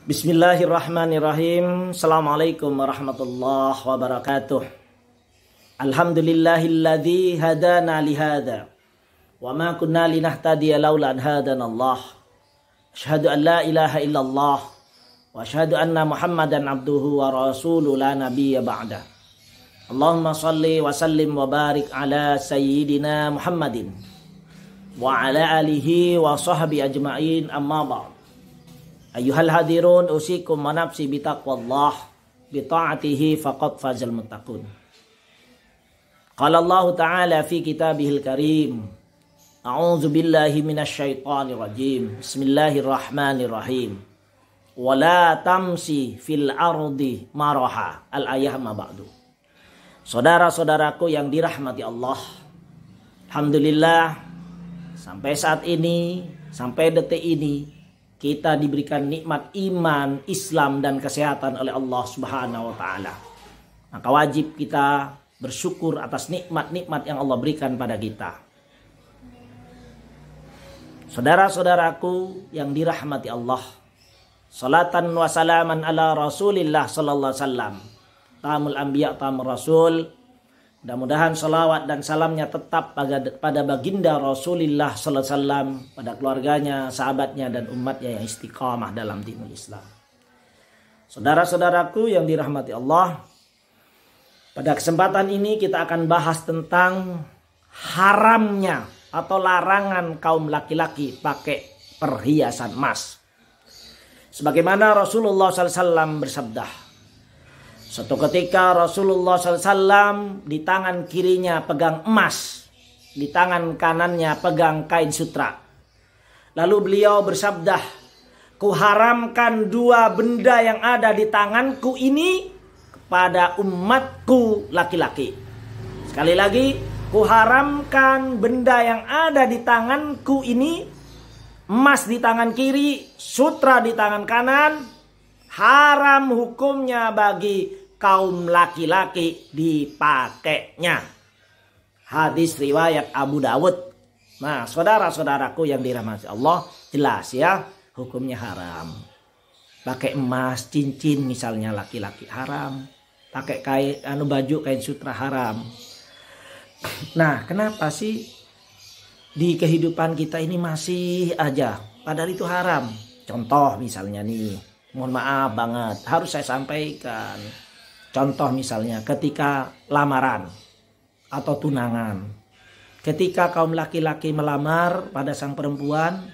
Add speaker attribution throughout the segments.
Speaker 1: Bismillahirrahmanirrahim. Assalamualaikum warahmatullahi wabarakatuh. Alhamdulillahilladzi hadana lihada wa ma kunna linahtadiya laula an hadana Allah. Asyhadu an la ilaha illallah wa asyhadu anna Muhammadan abduhu wa rasuluhu la nabiyya ba'da. Allahumma shalli wa sallim wa barik ala sayyidina Muhammadin wa ala alihi wa sahbihi ajma'in, amma ba'd. Ayuhal hadirun, usikum wa nafsi bitaqwallah bita'atihi faqad fazal muttaqun. Qala Allah Ta'ala fi kitabihil karim, a'udzu billahi minasyaitonir rajim. Bismillahirrahmanirrahim. Wala tamsi fil ardi maraha. Al-ayah ma ba'du. Saudara-saudaraku yang dirahmati Allah, alhamdulillah sampai saat ini, sampai detik ini kita diberikan nikmat iman, Islam dan kesehatan oleh Allah Subhanahu wa taala. Maka wajib kita bersyukur atas nikmat-nikmat yang Allah berikan pada kita. Saudara-saudaraku yang dirahmati Allah, salatan wa salaman ala Rasulillah sallallahu alaihi wasallam, tamul anbiya tamur rasul. Mudah-mudahan salawat dan salamnya tetap pada baginda Rasulullah sallallahu alaihi wasallam, pada keluarganya, sahabatnya dan umatnya yang istiqamah dalam dinul Islam. Saudara-saudaraku yang dirahmati Allah, pada kesempatan ini kita akan bahas tentang haramnya atau larangan kaum laki-laki pakai perhiasan emas. Sebagaimana Rasulullah sallallahu alaihi wasallam bersabda, suatu ketika Rasulullah SAW di tangan kirinya pegang emas, di tangan kanannya pegang kain sutra. Lalu beliau bersabda, kuharamkan dua benda yang ada di tanganku ini kepada umatku laki-laki. Sekali lagi, kuharamkan benda yang ada di tanganku ini, emas di tangan kiri, sutra di tangan kanan, haram hukumnya bagi kaum laki-laki dipakainya. Hadis riwayat Abu Dawud. Nah, saudara-saudaraku yang dirahmati Allah, jelas ya hukumnya haram. Pakai emas, cincin misalnya laki-laki haram. Pakai kain baju kain sutra haram. Nah, kenapa sih di kehidupan kita ini masih aja padahal itu haram? Contoh misalnya nih, mohon maaf banget, harus saya sampaikan. Contoh misalnya ketika lamaran atau tunangan. Ketika kaum laki-laki melamar pada sang perempuan,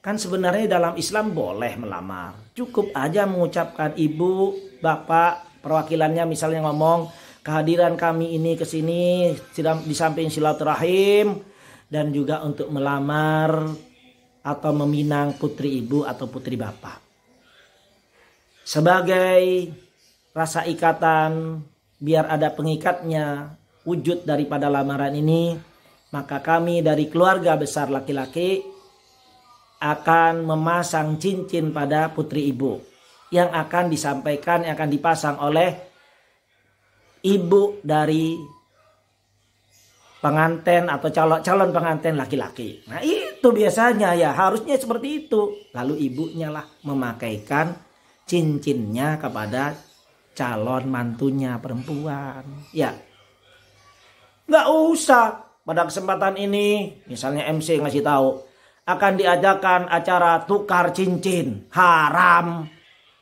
Speaker 1: kan sebenarnya dalam Islam boleh melamar. Cukup aja mengucapkan ibu, bapak, perwakilannya misalnya ngomong, kehadiran kami ini ke sini di samping silaturahim dan juga untuk melamar atau meminang putri ibu atau putri bapak. Sebagai rasa ikatan, biar ada pengikatnya, wujud daripada lamaran ini, maka kami dari keluarga besar laki-laki akan memasang cincin pada putri ibu yang akan disampaikan, yang akan dipasang oleh ibu dari pengantin atau calon pengantin laki-laki. Nah, itu biasanya ya, harusnya seperti itu. Lalu ibunya lah memakaikan cincinnya kepada calon mantunya perempuan. Ya, nggak usah pada kesempatan ini misalnya MC ngasih tahu akan diadakan acara tukar cincin, haram.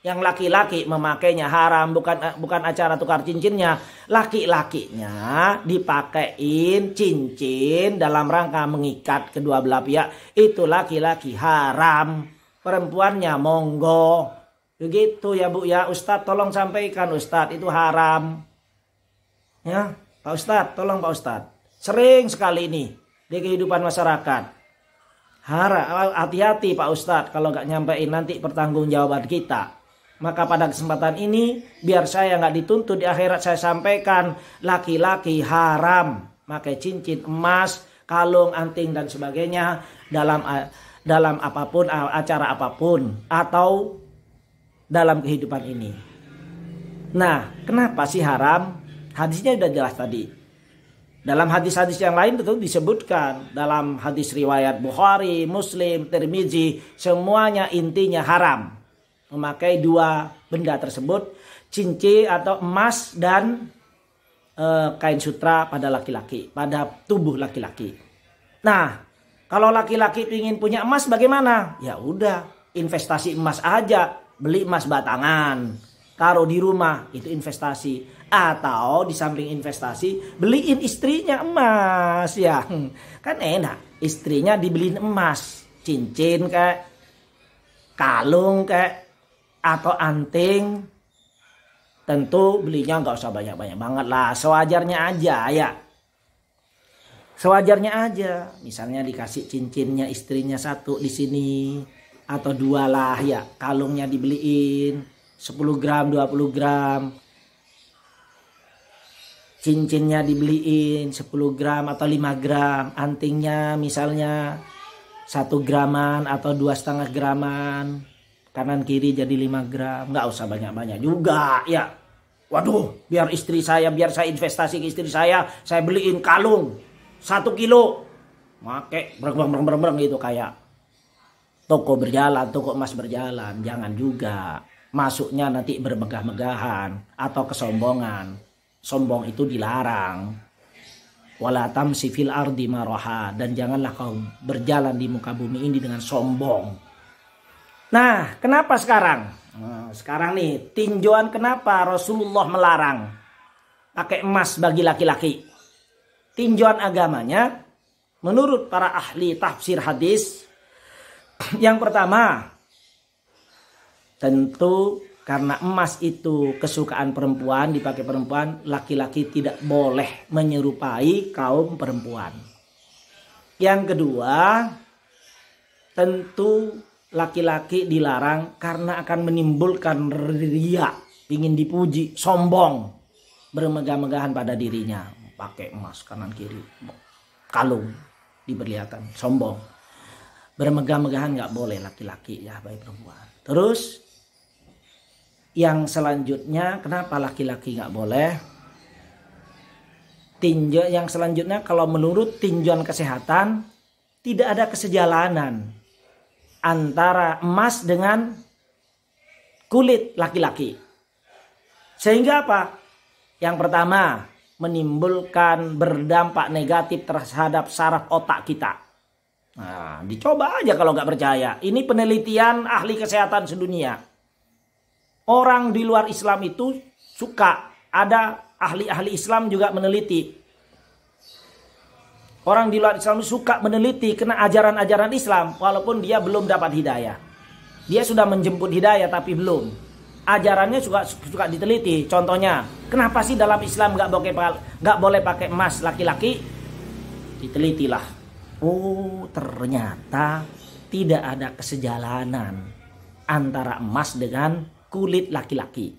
Speaker 1: Yang laki-laki memakainya haram, bukan acara tukar cincinnya. Laki-lakinya dipakein cincin dalam rangka mengikat kedua belah pihak. Itu laki-laki haram. Perempuannya monggo. Begitu ya Bu ya, Ustadz tolong sampaikan Ustadz, itu haram. Ya Pak Ustadz, tolong Pak Ustadz. Sering sekali ini di kehidupan masyarakat. Hati-hati Pak Ustadz kalau gak nyampein nanti pertanggungjawaban kita. Maka pada kesempatan ini biar saya gak dituntut di akhirat, saya sampaikan laki-laki haram pakai cincin emas, kalung, anting dan sebagainya dalam apapun, acara apapun atau dalam kehidupan ini. Nah, kenapa sih haram? Hadisnya sudah jelas tadi. Dalam hadis-hadis yang lain tentu disebutkan. Dalam hadis riwayat Bukhari, Muslim, Tirmizi, semuanya intinya haram. memakai dua benda tersebut, cincin atau emas dan kain sutra pada laki-laki, pada tubuh laki-laki. Nah, kalau laki-laki ingin punya emas bagaimana? Ya udah, investasi emas aja, beli emas batangan, taruh di rumah, itu investasi. Atau di samping investasi, beliin istrinya emas ya. Kan enak, istrinya dibeliin emas, cincin kayak, kalung kayak, atau anting. Tentu belinya nggak usah banyak-banyak banget lah, sewajarnya aja ya. Sewajarnya aja. Misalnya dikasih cincinnya istrinya satu di sini atau dua lah ya. Kalungnya dibeliin 10 gram, 20 gram. Cincinnya dibeliin 10 gram atau 5 gram. Antingnya misalnya 1 graman atau 2,5 graman. Kanan kiri jadi 5 gram. Nggak usah banyak-banyak juga ya. Waduh, biar istri saya, biar saya investasi ke istri saya beliin kalung 1 kilo. Make bereng gitu kayak toko berjalan, toko emas berjalan. Jangan juga. Masuknya nanti bermegah-megahan atau kesombongan. Sombong itu dilarang. Wala tamsi fil ardi maraha, dan janganlah kau berjalan di muka bumi ini dengan sombong. Nah, kenapa sekarang? Nah, sekarang nih, tinjauan kenapa Rasulullah melarang pakai emas bagi laki-laki. Tinjauan agamanya, menurut para ahli tafsir hadis, yang pertama, tentu karena emas itu kesukaan perempuan, dipakai perempuan, laki-laki tidak boleh menyerupai kaum perempuan. Yang kedua, tentu laki-laki dilarang karena akan menimbulkan riya, ingin dipuji, sombong, bermegah-megahan pada dirinya, pakai emas kanan kiri, kalung diperlihatkan, sombong, bermegah-megahan nggak boleh laki-laki ya, baik perempuan. Terus yang selanjutnya, kenapa laki-laki nggak boleh? Tinjau yang selanjutnya, kalau menurut tinjauan kesehatan tidak ada kesejalanan antara emas dengan kulit laki-laki. Sehingga apa? Yang pertama, menimbulkan berdampak negatif terhadap saraf otak kita. Nah, dicoba aja kalau nggak percaya. Ini penelitian ahli kesehatan sedunia. Orang di luar Islam itu suka, ada ahli-ahli Islam juga meneliti. Orang di luar Islam suka meneliti kena ajaran-ajaran Islam walaupun dia belum dapat hidayah. Dia sudah menjemput hidayah tapi belum. Ajarannya suka diteliti. Contohnya, kenapa sih dalam Islam nggak boleh pakai emas laki-laki? Ditelitilah. Oh, ternyata tidak ada kesejalanan antara emas dengan kulit laki-laki.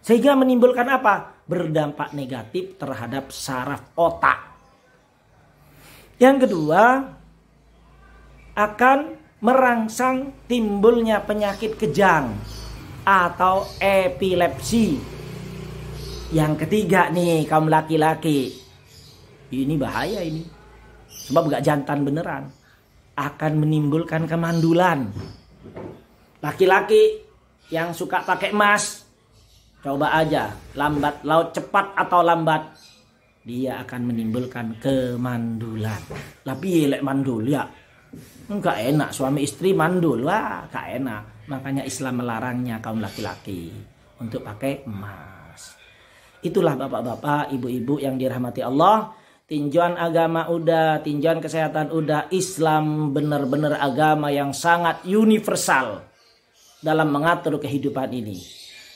Speaker 1: Sehingga menimbulkan apa? Berdampak negatif terhadap saraf otak. Yang kedua, akan merangsang timbulnya penyakit kejang atau epilepsi. Yang ketiga nih, kaum laki-laki, ini bahaya ini, sebab gak jantan beneran, akan menimbulkan kemandulan. Laki-laki yang suka pakai emas, coba aja, lambat laut cepat atau lambat, dia akan menimbulkan kemandulan. Tapi lek mandul ya, enggak enak, suami istri mandul, wah gak enak. Makanya Islam melarangnya kaum laki-laki untuk pakai emas. Itulah bapak-bapak, ibu-ibu yang dirahmati Allah. Tinjauan agama udah, tinjauan kesehatan udah. Islam benar-benar agama yang sangat universal dalam mengatur kehidupan ini.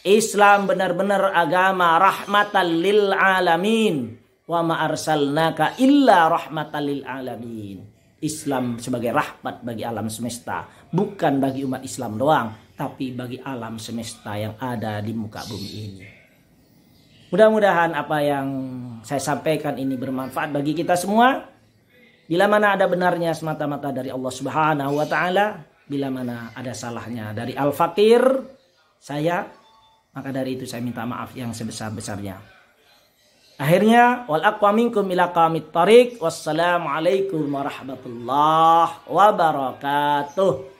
Speaker 1: Islam benar-benar agama rahmatan lil alamin. Wa ma arsalnaka illa rahmatan lil alamin. Islam sebagai rahmat bagi alam semesta, bukan bagi umat Islam doang, tapi bagi alam semesta yang ada di muka bumi ini. Mudah-mudahan apa yang saya sampaikan ini bermanfaat bagi kita semua. Bila mana ada benarnya semata-mata dari Allah Subhanahu wa taala, bila mana ada salahnya dari Al-Fakir saya, maka dari itu saya minta maaf yang sebesar-besarnya. Akhirnya, wal aqwa minkum ila qamit tariq. Wassalamualaikum warahmatullahi wabarakatuh.